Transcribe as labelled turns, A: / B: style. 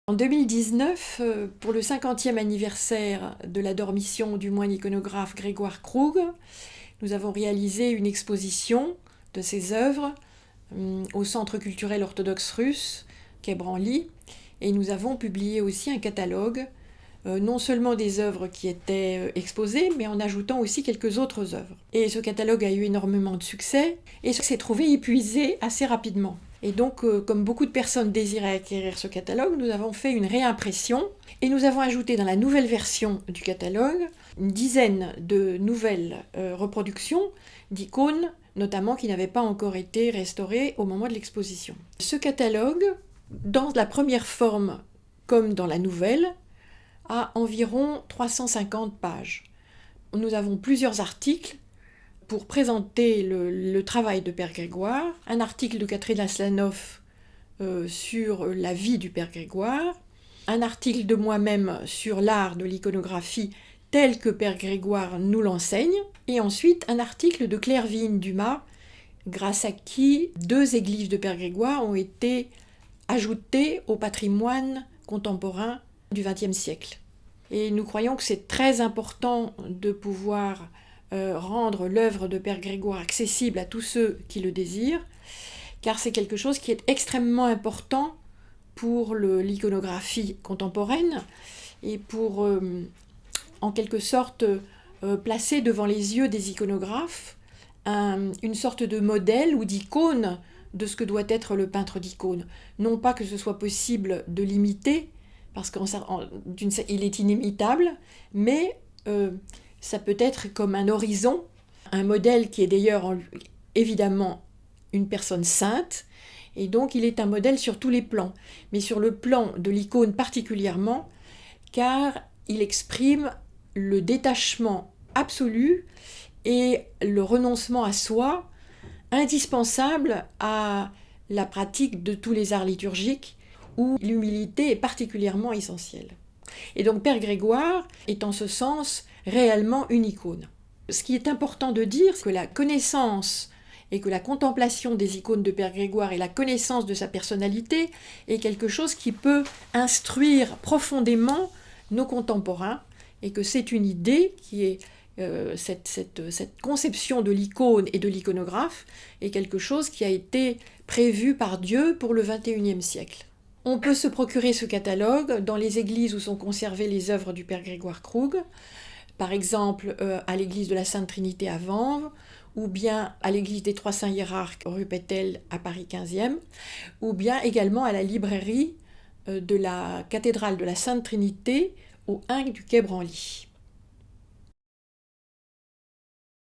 A: En 2019, pour le 50e anniversaire de la dormition du moine iconographe Grégoire Krug, nous avons réalisé une exposition de ses œuvres au Centre culturel orthodoxe russe, quai Branly, et nous avons publié aussi un catalogue, non seulement des œuvres qui étaient exposées, mais en ajoutant aussi quelques autres œuvres. Et ce catalogue a eu énormément de succès et s'est trouvé épuisé assez rapidement. Et donc, comme beaucoup de personnes désiraient acquérir ce catalogue, nous avons fait une réimpression et nous avons ajouté dans la nouvelle version du catalogue une dizaine de nouvelles reproductions d'icônes, notamment qui n'avaient pas encore été restaurées au moment de l'exposition. Ce catalogue, dans la première forme comme dans la nouvelle, a environ 350 pages. Nous avons plusieurs articles pour présenter le travail de Père Grégoire, un article de Catherine Aslanov sur la vie du Père Grégoire, un article de moi-même sur l'art de l'iconographie tel que Père Grégoire nous l'enseigne, et ensuite un article de Claire Vigne-Dumas, grâce à qui 2 églises de Père Grégoire ont été ajoutées au patrimoine contemporain du XXe siècle. Et nous croyons que c'est très important de pouvoir rendre l'œuvre de Père Grégoire accessible à tous ceux qui le désirent, car c'est quelque chose qui est extrêmement important pour l'iconographie contemporaine et pour, en quelque sorte, placer devant les yeux des iconographes une sorte de modèle ou d'icône de ce que doit être le peintre d'icône. Non pas que ce soit possible de l'imiter, parce qu'il est inimitable, mais ça peut être comme un horizon, un modèle qui est d'ailleurs évidemment une personne sainte, et donc il est un modèle sur tous les plans, mais sur le plan de l'icône particulièrement, car il exprime le détachement absolu et le renoncement à soi, indispensable à la pratique de tous les arts liturgiques, où l'humilité est particulièrement essentielle. Et donc Père Grégoire est en ce sens réellement une icône. Ce qui est important de dire, c'est que la connaissance et que la contemplation des icônes de Père Grégoire et la connaissance de sa personnalité est quelque chose qui peut instruire profondément nos contemporains, et que c'est une idée qui est cette conception de l'icône et de l'iconographe est quelque chose qui a été prévu par Dieu pour le XXIe siècle. On peut se procurer ce catalogue dans les églises où sont conservées les œuvres du Père Grégoire Krug, par exemple à l'église de la Sainte Trinité à Vanves, ou bien à l'église des Trois Saints Hiérarques rue Pétel à Paris 15e, ou bien également à la librairie de la cathédrale de la Sainte Trinité au 1 du quai Branly.